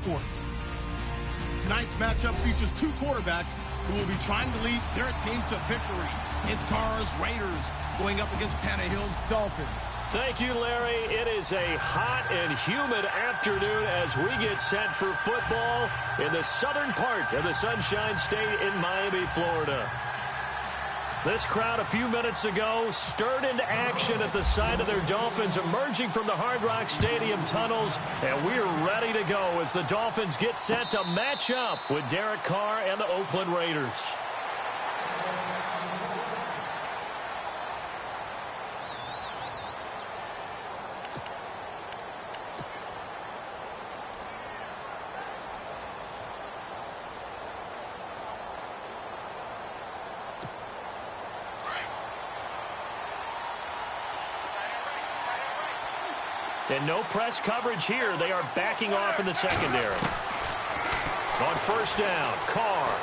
sports. Tonight's matchup features two quarterbacks who will be trying to lead their team to victory. It's Carr's Raiders going up against Tannehill's Dolphins. Thank you, Larry. It is a hot and humid afternoon as we get set for football in the southern part of the Sunshine State in Miami, Florida. This crowd a few minutes ago stirred into action at the side of their Dolphins emerging from the Hard Rock Stadium tunnels, and we're ready to go as the Dolphins get set to match up with Derek Carr and the Oakland Raiders. And no press coverage here. They are backing off in the secondary. On first down, Carr.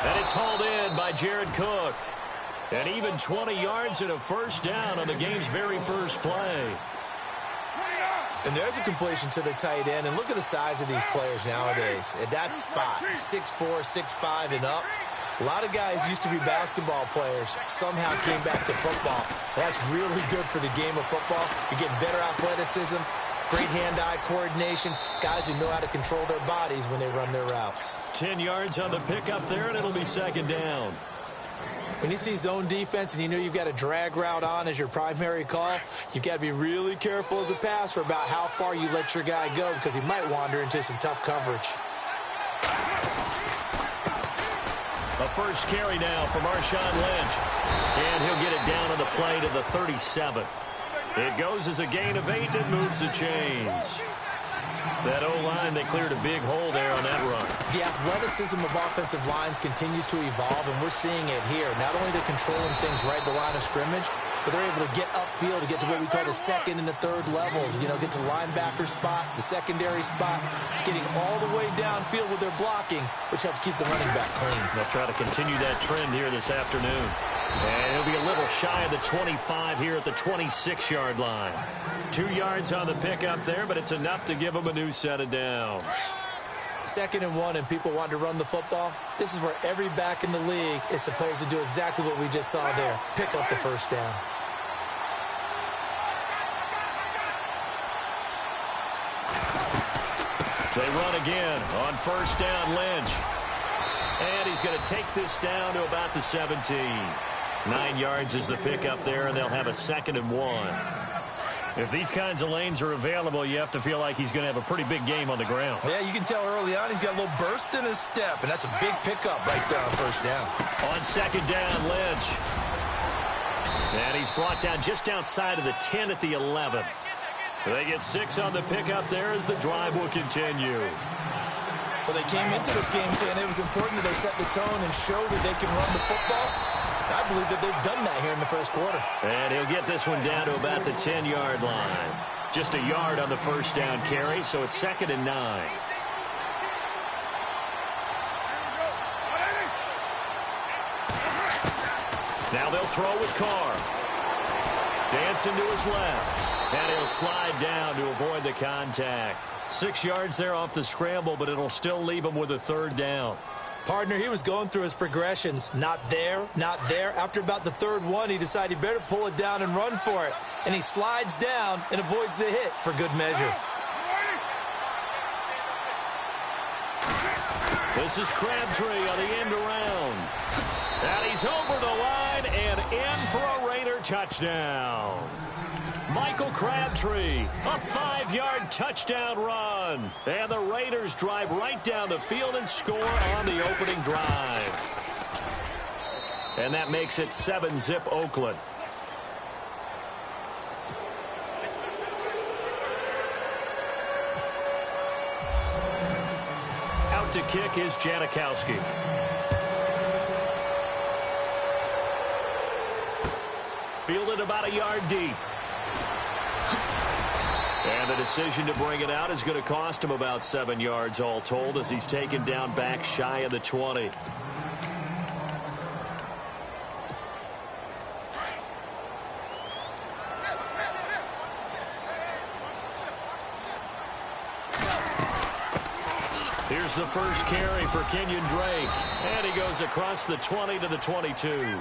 And it's hauled in by Jared Cook. And even 20 yards and a first down on the game's very first play. And there's a completion to the tight end. And look at the size of these players nowadays. At that spot, 6'4", 6'5", and up. A lot of guys used to be basketball players, somehow came back to football. That's really good for the game of football. You're getting better athleticism, great hand-eye coordination, guys who know how to control their bodies when they run their routes. 10 yards on the pickup there, and it'll be second down. When you see zone defense and you know you've got a drag route on as your primary call, you've got to be really careful as a passer about how far you let your guy go because he might wander into some tough coverage. A first carry now for Marshawn Lynch. And he'll get it down on the play to the 37. It goes as a gain of 8, and it moves the chains. That O-line, they cleared a big hole there on that run. The athleticism of offensive lines continues to evolve, and we're seeing it here. Not only they're controlling things right at the line of scrimmage, but they're able to get upfield to get to what we call the second and the third levels. You know, get to linebacker spot, the secondary spot, getting all the way downfield with their blocking, which helps keep the running back clean. They'll try to continue that trend here this afternoon. And he'll be a little shy of the 25 here at the 26-yard line. 2 yards on the pickup there, but it's enough to give him a new set of downs. 2nd and 1, and people want to run the football. This is where every back in the league is supposed to do exactly what we just saw there. Pick up the first down. They run again on first down, Lynch. And he's going to take this down to about the 17. 9 yards is the pickup there, and they'll have a 2nd and 1. If these kinds of lanes are available, you have to feel like he's going to have a pretty big game on the ground. Yeah, you can tell early on he's got a little burst in his step, and that's a big pickup right there on first down. On 2nd down, Lynch. And he's brought down just outside of the 10 at the 11. They get 6 on the pickup there as the drive will continue. Well, they came into this game saying it was important that they set the tone and show that they can run the football. I believe that they've done that here in the first quarter. And he'll get this one down to about the 10-yard line. Just a yard on the first down carry, so it's 2nd and 9. Now they'll throw with Carr. Dancing to his left. And he'll slide down to avoid the contact. 6 yards there off the scramble, but it'll still leave him with a 3rd down. Partner, he was going through his progressions. Not there, not there. After about the 3rd one, he decided he better pull it down and run for it. And he slides down and avoids the hit for good measure. This is Crabtree on the end around. And he's over the line and in for a Raider touchdown. Michael Crabtree, a 5-yard touchdown run. And the Raiders drive right down the field and score on the opening drive. And that makes it 7-zip Oakland. Out to kick is Janikowski. Fielded about a yard deep. And the decision to bring it out is going to cost him about 7 yards all told as he's taken down back shy of the 20. Here's the first carry for Kenyon Drake. And he goes across the 20 to the 22.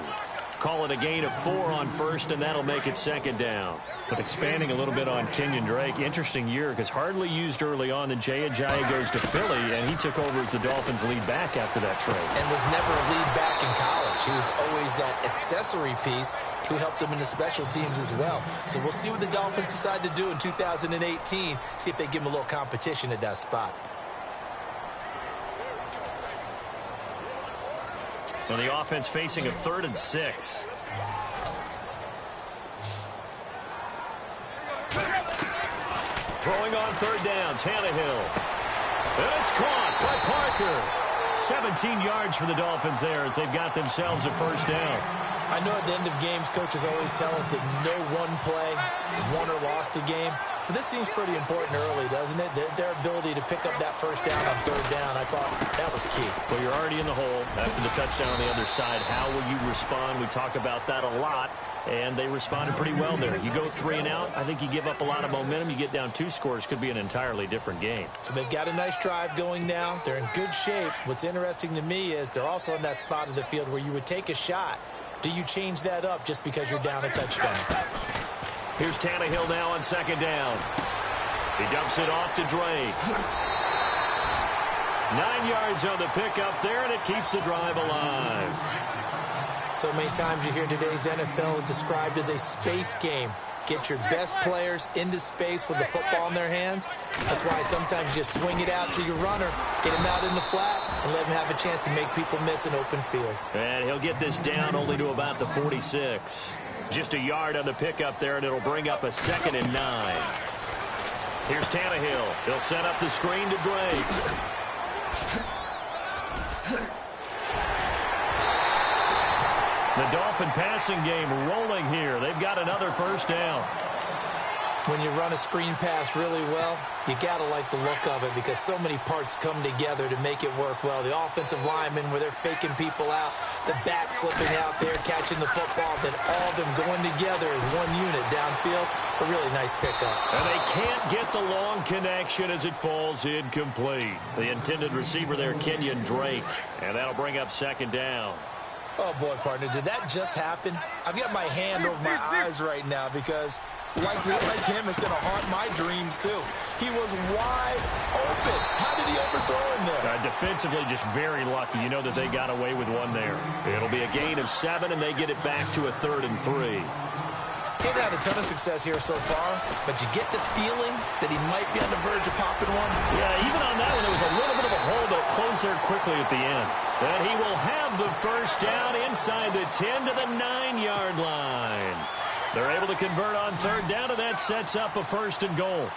Call it a gain of 4 on first, and that'll make it second down. But expanding a little bit on Kenyon Drake, interesting year because hardly used early on. Then Jay Ajayi goes to Philly, and he took over as the Dolphins' lead back after that trade. And was never a lead back in college. He was always that accessory piece who helped them in the special teams as well. So we'll see what the Dolphins decide to do in 2018, see if they give him a little competition at that spot. So the offense facing a 3rd and 6. Throwing on 3rd down, Tannehill. And it's caught by Parker. 17 yards for the Dolphins there as they've got themselves a first down. I know at the end of games, coaches always tell us that no one play won or lost a game. But this seems pretty important early, doesn't it? Their ability to pick up that first down on 3rd down, I thought that was key. Well, you're already in the hole after the touchdown on the other side. How will you respond? We talk about that a lot, and they responded pretty well there. You go 3 and out, I think you give up a lot of momentum. You get down 2 scores, could be an entirely different game. So they've got a nice drive going now. They're in good shape. What's interesting to me is they're also in that spot of the field where you would take a shot. Do you change that up just because you're down a touchdown? Here's Tannehill now on 2nd down. He dumps it off to Drake. 9 yards on the pickup there, and it keeps the drive alive. So many times you hear today's NFL described as a space game. Get your best players into space with the football in their hands. That's why sometimes you swing it out to your runner, get him out in the flat, and let him have a chance to make people miss an open field. And he'll get this down only to about the 46. Just a yard on the pickup there, and it'll bring up a 2nd and 9. Here's Tannehill. He'll set up the screen to Drake. The Dolphin passing game rolling here. They've got another first down. When you run a screen pass really well, you got to like the look of it because so many parts come together to make it work well. The offensive linemen where they're faking people out, the back slipping out there, catching the football, then all of them going together as one unit downfield. A really nice pickup. And they can't get the long connection as it falls incomplete. The intended receiver there, Kenyon Drake, and that'll bring up 2nd down. Oh, boy, partner, did that just happen? I've got my hand over my eyes right now because, like him, it's going to haunt my dreams, too. He was wide open. How did he overthrow him there? Defensively, just very lucky. You know that they got away with one there. It'll be a gain of 7, and they get it back to a 3rd and 3. They've had a ton of success here so far, but you get the feeling that he might be on the verge of popping one. Yeah, even on that one, there was a little bit of a hole that closed there quickly at the end. And he will have the first down inside the 10 to the 9-yard line. They're able to convert on 3rd down, and that sets up a 1st and goal.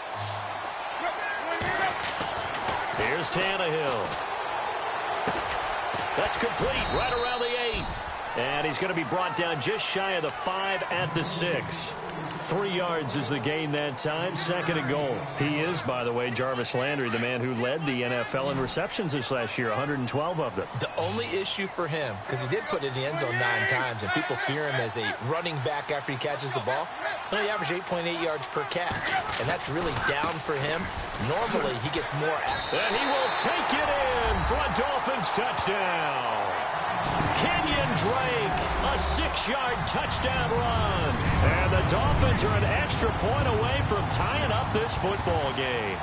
Here's Tannehill. That's complete right around the 8. And he's going to be brought down just shy of the 5 at the 6. 3 yards is the gain that time, 2nd and goal. He is, by the way, Jarvis Landry, the man who led the NFL in receptions this last year, 112 of them. The only issue for him, because he did put it in the end zone 9 times, and people fear him as a running back after he catches the ball, he only averaged 8.8 yards per catch, and that's really down for him. Normally, he gets more. And he will take it in for a Dolphins touchdown. Kenyon Drake, a 6-yard touchdown run. And the Dolphins are an extra point away from tying up this football game.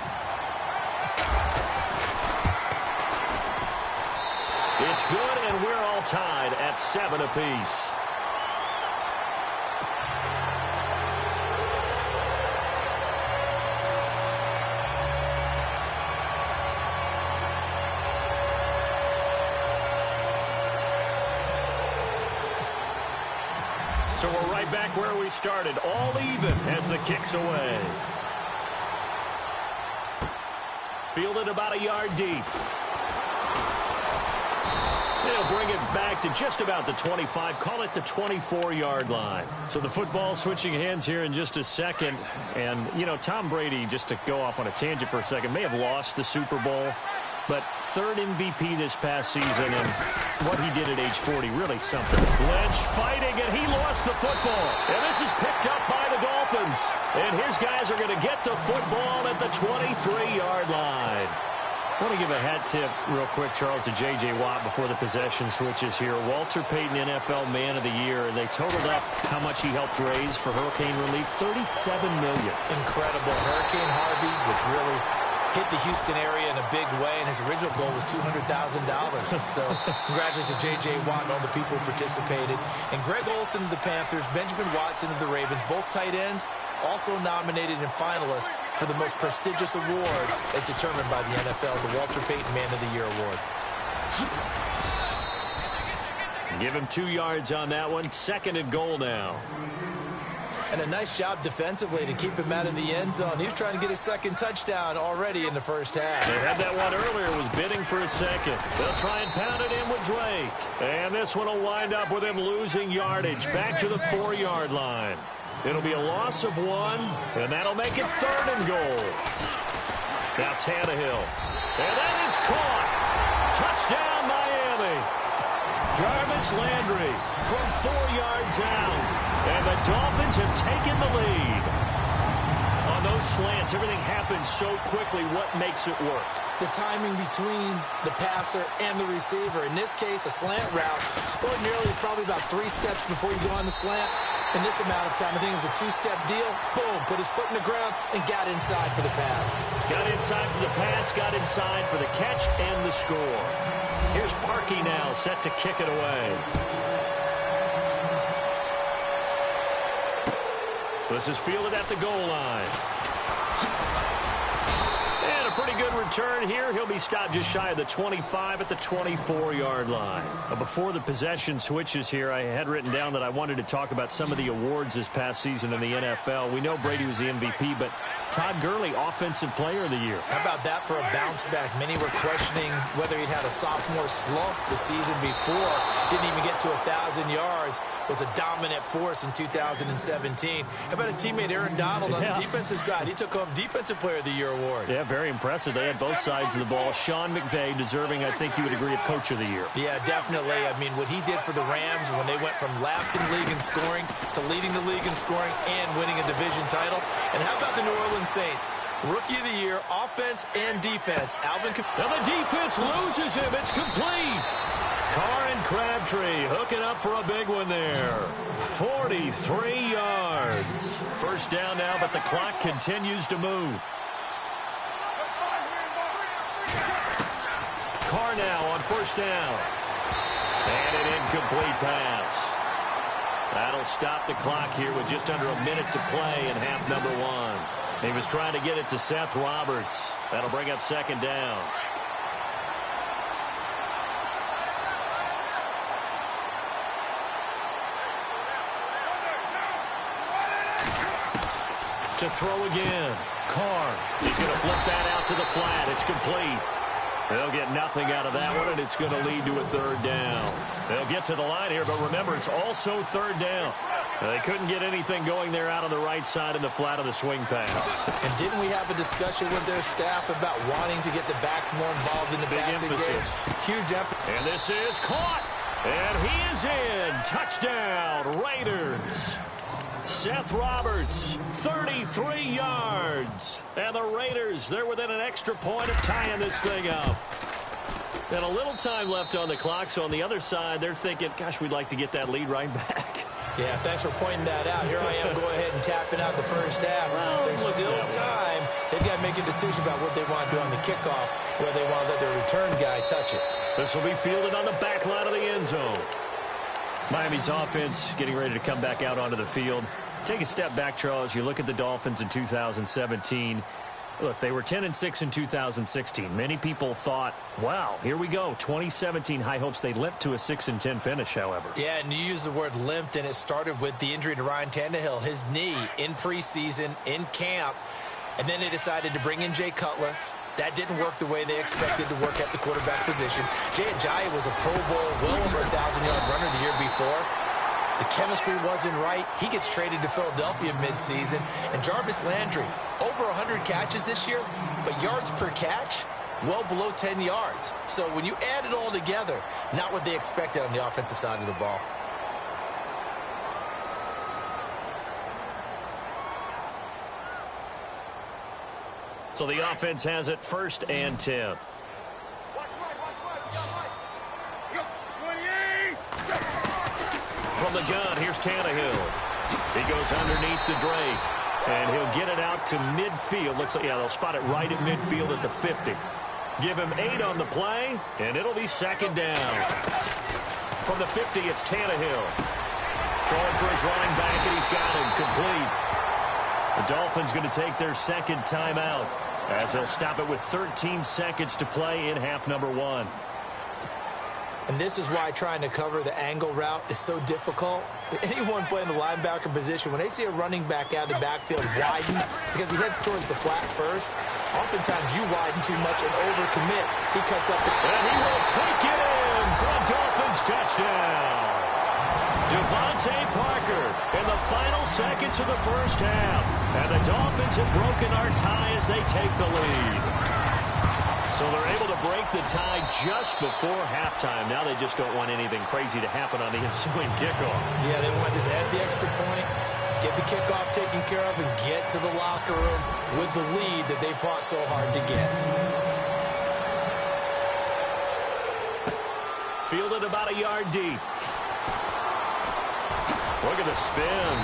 It's good, and we're all tied at 7 apiece. So we're right back where we started, all even as the kick's away. Fielded about a yard deep. They'll bring it back to just about the 25, call it the 24-yard line. So the football switching hands here in just a second. And, you know, Tom Brady, just to go off on a tangent for a second, may have lost the Super Bowl. But 3rd MVP this past season, and what he did at age 40, really something. Lynch fighting, and he lost the football. And this is picked up by the Dolphins. And his guys are going to get the football at the 23-yard line. I want to give a hat tip real quick, Charles, to J.J. Watt before the possession switches here. Walter Payton, NFL Man of the Year. They totaled up how much he helped raise for hurricane relief, $37 million. Incredible. Hurricane Harvey, which really hit the Houston area in a big way, and his original goal was $200,000. So congratulations to J.J. Watt and all the people who participated. And Greg Olsen of the Panthers, Benjamin Watson of the Ravens, both tight ends, also nominated and finalists for the most prestigious award as determined by the NFL, the Walter Payton Man of the Year Award. Give him 2 yards on that one. 2nd and goal now. And a nice job defensively to keep him out of the end zone. He was trying to get his 2nd touchdown already in the first half. They had that one earlier, was bidding for a 2nd. They'll try and pound it in with Drake. And this one will wind up with him losing yardage back to the 4-yard line. It'll be a loss of 1, and that'll make it 3rd and goal. Now Tannehill. And that is caught. Touchdown, Miami. Jarvis Landry from 4 yards out. And the Dolphins have taken the lead. On those slants, everything happens so quickly. What makes it work? The timing between the passer and the receiver. In this case, a slant route. Ordinarily, it's probably about 3 steps before you go on the slant. In this amount of time, I think it was a 2-step deal. Boom, put his foot in the ground and got inside for the pass. Got inside for the pass, got inside for the catch and the score. Here's Parkey now, set to kick it away. This is fielded at the goal line. And a pretty good return here. He'll be stopped just shy of the 25 at the 24-yard line. Before the possession switches here, I had written down that I wanted to talk about some of the awards this past season in the NFL. We know Brady was the MVP, but Todd Gurley, Offensive Player of the Year. How about that for a bounce back? Many were questioning whether he'd had a sophomore slump the season before. Didn't even get to 1,000 yards. Was a dominant force in 2017. How about his teammate Aaron Donald on the defensive side? He took home Defensive Player of the Year award. Yeah, very impressive. They had both sides of the ball. Sean McVay deserving, I think you would agree, of Coach of the Year. Yeah, definitely. I mean, what he did for the Rams when they went from last in the league in scoring to leading the league in scoring and winning a division title. And how about the New Orleans Saints? Rookie of the Year, offense and defense. Now the defense loses him. It's complete. Carr and Crabtree hooking up for a big one there. 43 yards. First down now, but the clock continues to move. Carr now on first down. And an incomplete pass. That'll stop the clock here with just under a minute to play in half number 1. He was trying to get it to Seth Roberts. That'll bring up 2nd down. To throw again. Carr. He's going to flip that out to the flat. It's complete. They'll get nothing out of that one, and it's going to lead to a 3rd down. They'll get to the line here, but remember, it's also 3rd down. They couldn't get anything going there out on the right side in the flat of the swing pass. And didn't we have a discussion with their staff about wanting to get the backs more involved in the passing game? Huge emphasis. And this is caught. And he is in. Touchdown, Raiders. Seth Roberts, 33 yards. And the Raiders, they're within an extra point of tying this thing up. And a little time left on the clock, so on the other side, they're thinking, gosh, we'd like to get that lead right back. Yeah, thanks for pointing that out. Here I am going ahead and tapping out the first half. Well, there's still time. They've got to make a decision about what they want to do on the kickoff, whether they want to let their return guy touch it. This will be fielded on the back line of the end zone. Miami's offense getting ready to come back out onto the field. Take a step back, Charles. You look at the Dolphins in 2017. Look, they were 10-6 in 2016. Many people thought, wow, here we go. 2017 high hopes. They limped to a 6-10 finish, however. Yeah, and you use the word limped, and it started with the injury to Ryan Tannehill, his knee in preseason, in camp, and then they decided to bring in Jay Cutler. That didn't work the way they expected to work at the quarterback position. Jay Ajayi was a Pro Bowl, well over 1,000-yard runner the year before. The chemistry wasn't right. He gets traded to Philadelphia midseason. And Jarvis Landry, over 100 catches this year, but yards per catch, well below 10 yards. So when you add it all together, not what they expected on the offensive side of the ball. So the offense has it 1st and 10. from the gun. Here's Tannehill. He goes underneath to Drake. And he'll get it out to midfield. They'll spot it right at midfield at the 50. Give him 8 on the play, and it'll be second down. From the 50, it's Tannehill. Throwing for his running back, and he's got him complete. The Dolphins going to take their second timeout as they'll stop it with 13 seconds to play in half number 1. And this is why trying to cover the angle route is so difficult. Anyone playing the linebacker position, when they see a running back out of the backfield widen because he heads towards the flat first, oftentimes you widen too much and overcommit. He cuts up. And he will take it in for a Dolphins touchdown. Devontae Parker in the final seconds of the first half. And the Dolphins have broken our tie as they take the lead. So they're able to break the tie just before halftime. Now they just don't want anything crazy to happen on the ensuing kickoff. Yeah, they want to just add the extra point, get the kickoff taken care of, and get to the locker room with the lead that they fought so hard to get. Fielded about a yard deep. Look at the spin.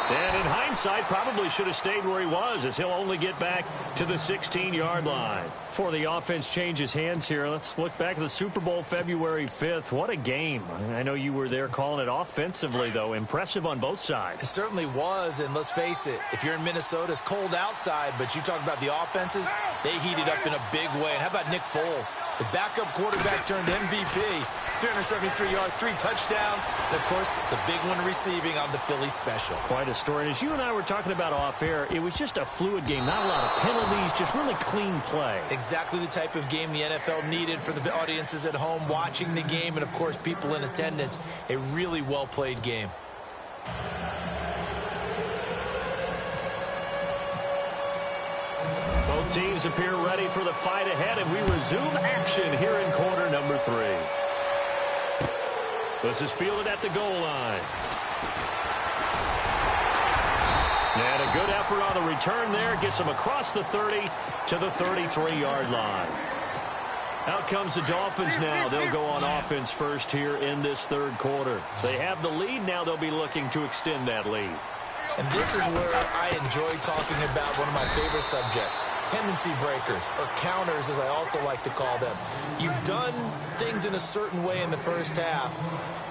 And in hindsight, probably should have stayed where he was, as he'll only get back to the 16-yard line. Before the offense changes hands here, let's look back at the Super Bowl February 5th. What a game. I know you were there calling it offensively, though. Impressive on both sides. It certainly was, and let's face it, if you're in Minnesota, it's cold outside, but you talk about the offenses, they heated up in a big way. And how about Nick Foles? The backup quarterback turned MVP. 373 yards, 3 touchdowns, and, of course, the big one receiving on the Philly special. Quite a story. And as you and I were talking about off air, it was just a fluid game. Not a lot of penalties, just really clean play. Exactly the type of game the NFL needed for the audiences at home watching the game and, of course, people in attendance. A really well-played game. Both teams appear ready for the fight ahead, and we resume action here in quarter number 3. This is fielded at the goal line. And a good effort on the return there. Gets him across the 30 to the 33-yard line. Out comes the Dolphins now. They'll go on offense first here in this third quarter. They have the lead. Now they'll be looking to extend that lead. And this is where I enjoy talking about one of my favorite subjects, tendency breakers, or counters as I also like to call them. You've done things in a certain way in the first half,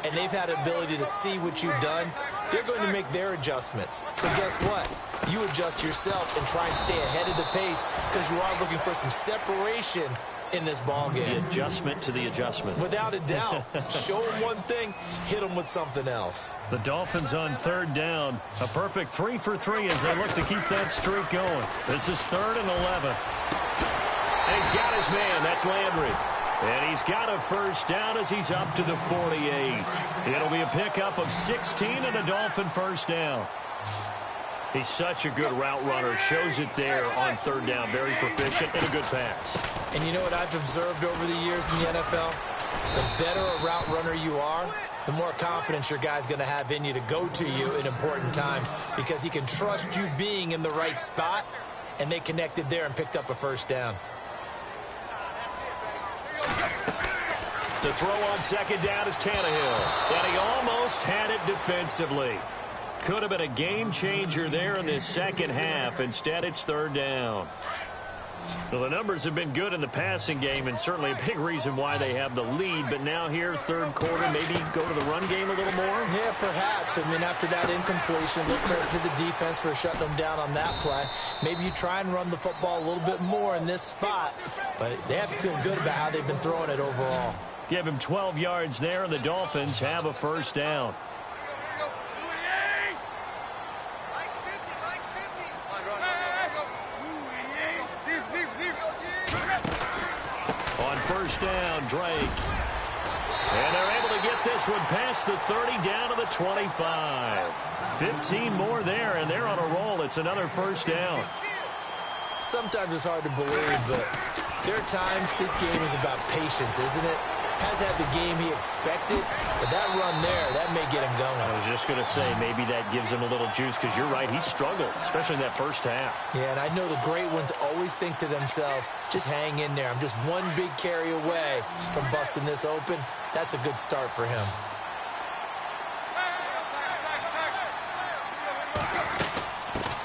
and they've had an ability to see what you've done. They're going to make their adjustments. So guess what? You adjust yourself and try and stay ahead of the pace because you are looking for some separation in this ball game. The adjustment to the adjustment. Without a doubt. Show them one thing, hit them with something else. The Dolphins on third down. A perfect 3 for 3 as they look to keep that streak going. This is 3rd and 11. And he's got his man. That's Landry. And he's got a first down as he's up to the 48. It'll be a pickup of 16 and a Dolphin first down. He's such a good route runner. Shows it there on third down. Very proficient and a good pass. And you know what I've observed over the years in the NFL? The better a route runner you are, the more confidence your guy's going to have in you to go to you in important times because he can trust you being in the right spot, and they connected there and picked up a first down. To throw on second down is Tannehill. And he almost had it defensively. Could have been a game changer there in this second half. Instead, it's third down. Well, the numbers have been good in the passing game, and certainly a big reason why they have the lead. But now here, third quarter, maybe go to the run game a little more? Yeah, perhaps. I mean, after that incompletion, look credit to the defense for shutting them down on that play. Maybe you try and run the football a little bit more in this spot. But they have to feel good about how they've been throwing it overall. Give him 12 yards there, and the Dolphins have a first down. On first down, Drake. And they're able to get this one past the 30 down to the 25. 15 more there, and they're on a roll. It's another first down. Sometimes it's hard to believe, but there are times this game is about patience, isn't it? Has had the game he expected, but that run there, that may get him going. I was just going to say, maybe that gives him a little juice, because you're right, he struggled, especially in that first half. Yeah, and I know the great ones always think to themselves, just hang in there. I'm just one big carry away from busting this open. That's a good start for him.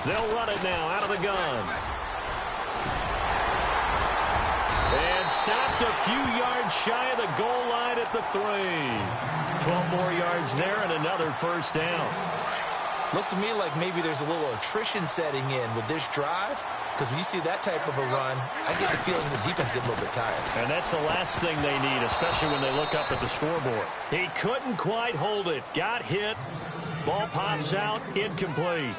They'll run it now out of the gun. And stopped a few yards shy of the goal line at the 3. 12 more yards there and another first down. Looks to me like maybe there's a little attrition setting in with this drive, because when you see that type of a run, I get the feeling the defense gets a little bit tired. And that's the last thing they need, especially when they look up at the scoreboard. He couldn't quite hold it. Got hit. Ball pops out. Incomplete.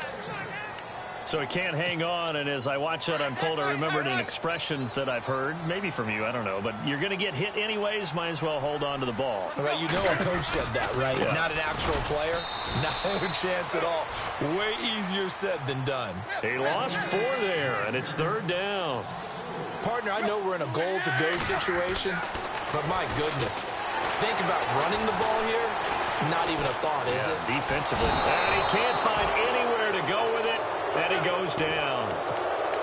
So he can't hang on, and as I watch that unfold, I remembered an expression that I've heard, maybe from you, I don't know, but you're going to get hit anyways, might as well hold on to the ball. Right, you know a coach said that, right? Yeah. Not an actual player. Not a chance at all. Way easier said than done. He lost 4 there, and it's 3rd down. Partner, I know we're in a goal-to-go situation, but my goodness, think about running the ball here. Not even a thought, is it? Defensively. And he can't find anywhere to go with it. And he goes down.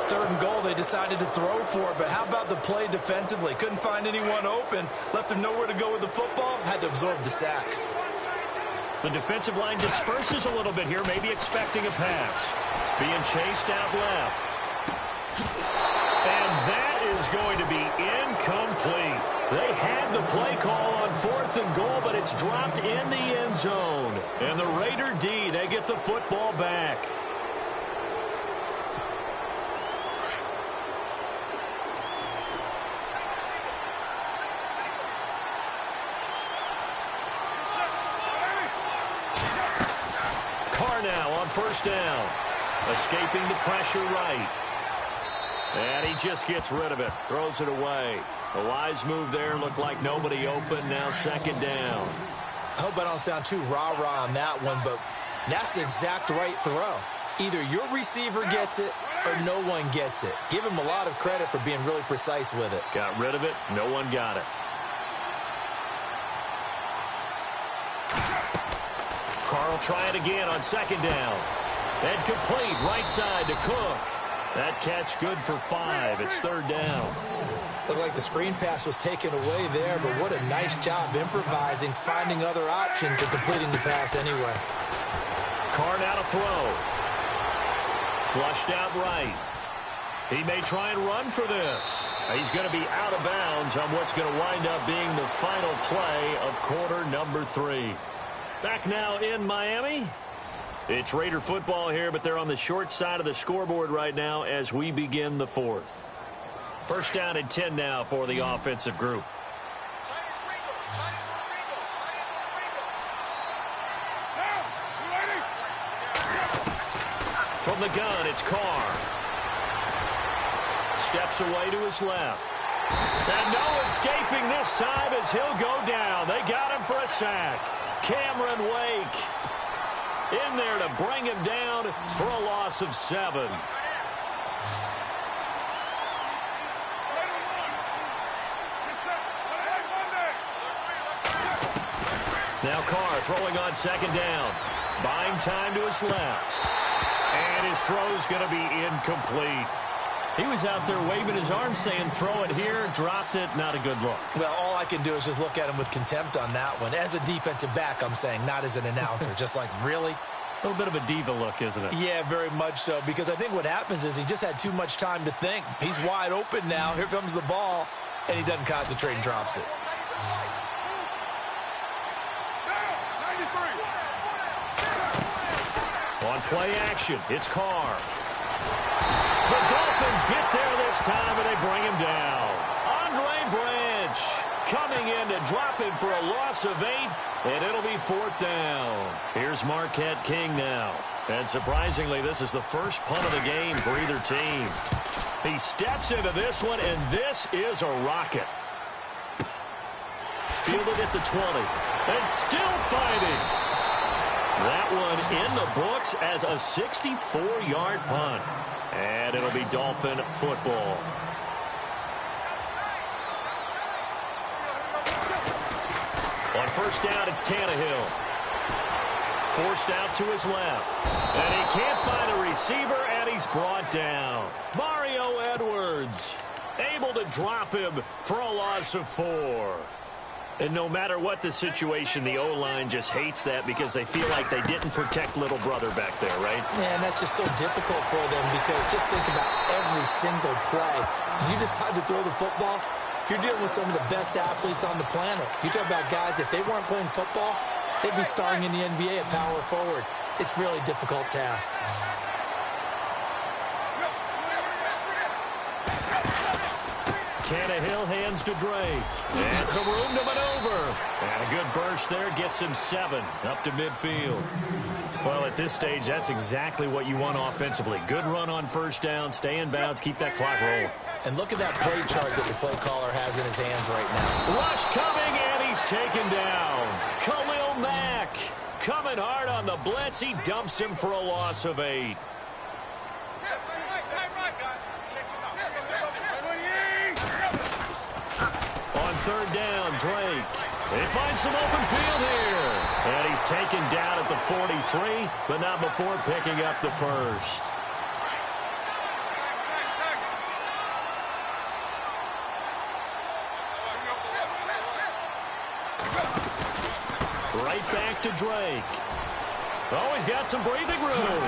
3rd and goal, they decided to throw for it, but how about the play defensively? Couldn't find anyone open. Left him nowhere to go with the football. Had to absorb the sack. The defensive line disperses a little bit here, maybe expecting a pass. Being chased out left. And that is going to be incomplete. They had the play call on 4th and goal, but it's dropped in the end zone. And the Raider D, they get the football back. Now on 1st down. Escaping the pressure right. And he just gets rid of it. Throws it away. A wise move there. Looked like nobody open. Now 2nd down. I hope I don't sound too rah-rah on that one, but that's the exact right throw. Either your receiver gets it or no one gets it. Give him a lot of credit for being really precise with it. Got rid of it. No one got it. Carl try it again on 2nd down. And complete right side to Cook. That catch good for 5. It's 3rd down. Looked like the screen pass was taken away there, but what a nice job improvising, finding other options, and completing the pass anyway. Carr now to throw. Flushed out right. He may try and run for this. He's going to be out of bounds on what's going to wind up being the final play of quarter number 3. Back now in Miami. It's Raider football here, but they're on the short side of the scoreboard right now as we begin the 4th. 1st down and 10 now for the offensive group. From the gun, it's Carr. Steps away to his left. And no escaping this time as he'll go down. They got him for a sack. Cameron Wake in there to bring him down for a loss of 7. Now Carr throwing on 2nd down. Buying time to his left. And his throw's going to be incomplete. He was out there waving his arms saying, throw it here, dropped it, not a good look. Well, all I can do is just look at him with contempt on that one. As a defensive back, I'm saying, not as an announcer. Just like, really? A little bit of a diva look, isn't it? Yeah, very much so, because I think what happens is he just had too much time to think. He's wide open now. Here comes the ball, and he doesn't concentrate and drops it. On play action, it's Carr. The Dolphins get there this time, and they bring him down. Andre Branch coming in to drop him for a loss of 8, and it'll be 4th down. Here's Marquette King now. And surprisingly, this is the first punt of the game for either team. He steps into this one, and this is a rocket. Fielded at the 20, and still fighting. That one in the books as a 64-yard punt. And it'll be Dolphin football. On 1st down, it's Tannehill. Forced out to his left. And he can't find a receiver, and he's brought down. Mario Edwards able to drop him for a loss of 4. And no matter what the situation, the O-line just hates that because they feel like they didn't protect little brother back there, right? Yeah, and that's just so difficult for them because just think about every single play. When you decide to throw the football, you're dealing with some of the best athletes on the planet. You talk about guys, if they weren't playing football, they'd be starring in the NBA at power forward. It's a really difficult task. Tannehill hands to Drake. And some room to maneuver. And a good burst there gets him 7 up to midfield. Well, at this stage, that's exactly what you want offensively. Good run on first down, stay in bounds, keep that clock rolling. And look at that play chart that the play caller has in his hands right now. Rush coming, and he's taken down. Khalil Mack coming hard on the blitz. He dumps him for a loss of 8. On third down, Drake. They find some open field here. And he's taken down at the 43, but not before picking up the first. Right back to Drake. Oh, he's got some breathing room.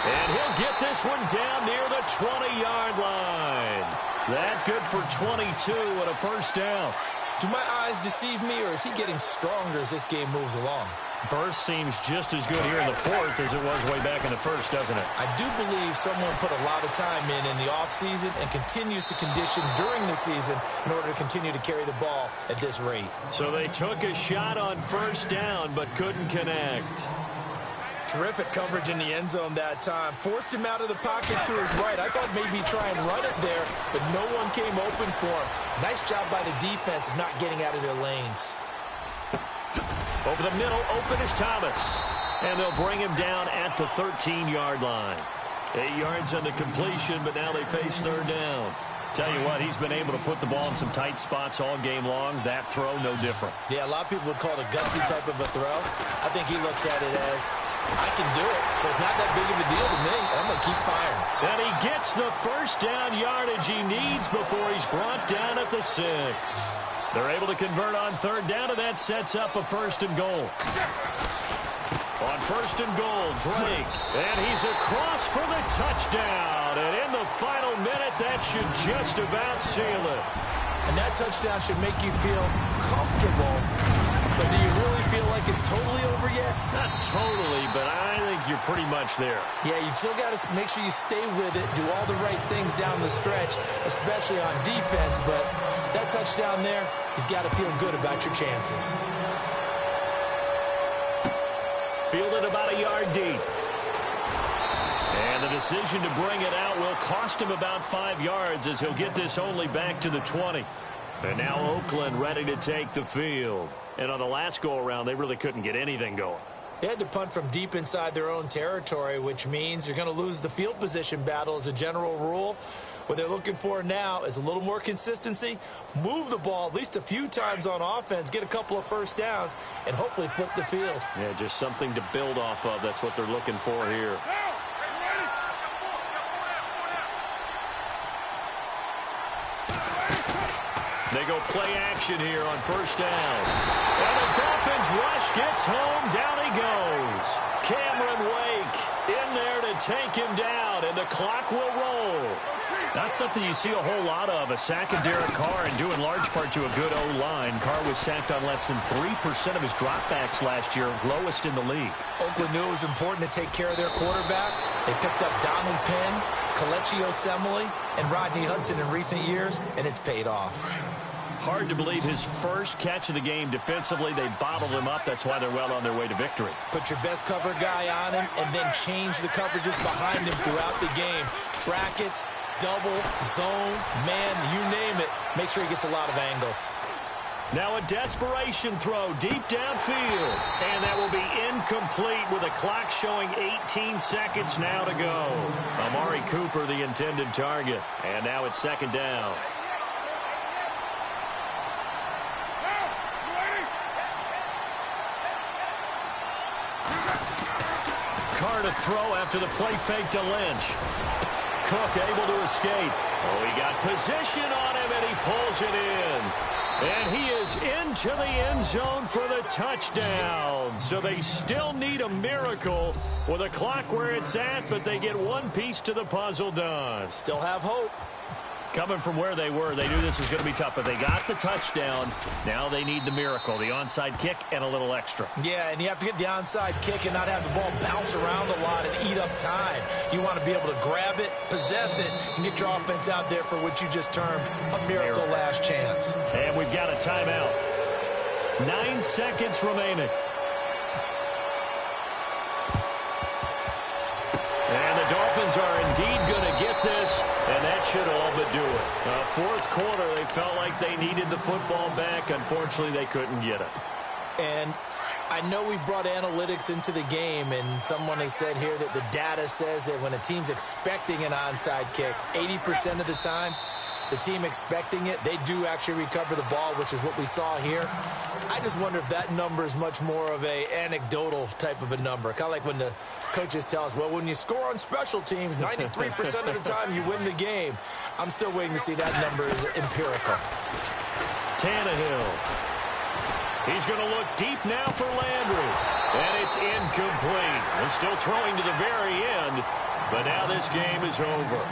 And he'll get this one down near the 20-yard line. That good for 22 and a first down. Do my eyes deceive me, or is he getting stronger as this game moves along? Burst seems just as good here in the fourth as it was way back in the first, doesn't it? I do believe someone put a lot of time in the offseason and continues to condition during the season in order to continue to carry the ball at this rate. So they took a shot on first down but couldn't connect. Terrific coverage in the end zone that time. Forced him out of the pocket to his right. I thought maybe try and run it there, but no one came open for him. Nice job by the defense of not getting out of their lanes. Over the middle, open is Thomas. And they'll bring him down at the 13-yard line. 8 yards on the completion, but now they face third down. Tell you what, he's been able to put the ball in some tight spots all game long. That throw, no different. Yeah, a lot of people would call it a gutsy type of a throw. I think he looks at it as, I can do it, so it's not that big of a deal to me. I'm going to keep firing. And he gets the first down yardage he needs before he's brought down at the 6. They're able to convert on third down, and that sets up a first and goal. On first and goal, Drake. And he's across for the touchdown. And in the final minute, that should just about seal it. And that touchdown should make you feel comfortable. But do you really feel like it's totally over yet? Not totally, but I think you're pretty much there. Yeah, you've still got to make sure you stay with it, do all the right things down the stretch, especially on defense. But that touchdown there, you've got to feel good about your chances. Fielded about a yard deep. And the decision to bring it out will cost him about 5 yards as he'll get this only back to the 20. And now Oakland ready to take the field. And on the last go-around, they really couldn't get anything going. They had to punt from deep inside their own territory, which means you're going to lose the field position battle as a general rule. What they're looking for now is a little more consistency, move the ball at least a few times on offense, get a couple of first downs, and hopefully flip the field. Yeah, just something to build off of. That's what they're looking for here. They go play action here on first down. And the Dolphins rush gets home. Down he goes. Cameron Wake in there to take him down, and the clock will roll. That's something you see a whole lot of, a sack of Derek Carr, and due in large part to a good O-line. Carr was sacked on less than 3% of his dropbacks last year, lowest in the league. Oakland knew it was important to take care of their quarterback. They picked up Donald Penn, Kelechi Osemele, and Rodney Hudson in recent years, and it's paid off. Hard to believe his first catch of the game defensively. They bottled him up. That's why they're well on their way to victory. Put your best cover guy on him and then change the coverages behind him throughout the game. Brackets, double, zone, man, you name it. Make sure he gets a lot of angles. Now a desperation throw deep downfield. And that will be incomplete with a clock showing 18 seconds now to go. Amari Cooper, the intended target. And now it's second down. Carr to throw after the play fake to Lynch. Cook able to escape. Oh, he got position on him, and he pulls it in. And he is into the end zone for the touchdown. So they still need a miracle with a clock where it's at, but they get one piece to the puzzle done. Still have hope. Coming from where they were, they knew this was going to be tough, but they got the touchdown. Now they need the miracle, the onside kick and a little extra. Yeah, and you have to get the onside kick and not have the ball bounce around a lot and eat up time. You want to be able to grab it, possess it, and get your offense out there for what you just termed a miracle last chance. And we've got a timeout. 9 seconds remaining. And the Dolphins are indeed going to get this, and that should all but do it. Fourth quarter, they felt like they needed the football back. Unfortunately, they couldn't get it. And I know we brought analytics into the game, and someone has said here that the data says that when a team's expecting an onside kick, 80% of the time, the team expecting it, they do actually recover the ball, which is what we saw here. I just wonder if that number is much more of a anecdotal type of a number. Kind of like when the coaches tell us, well, when you score on special teams, 93% of the time you win the game. I'm still waiting to see that number is empirical. Tannehill. He's going to look deep now for Landry. And it's incomplete. He's still throwing to the very end, but now this game is over.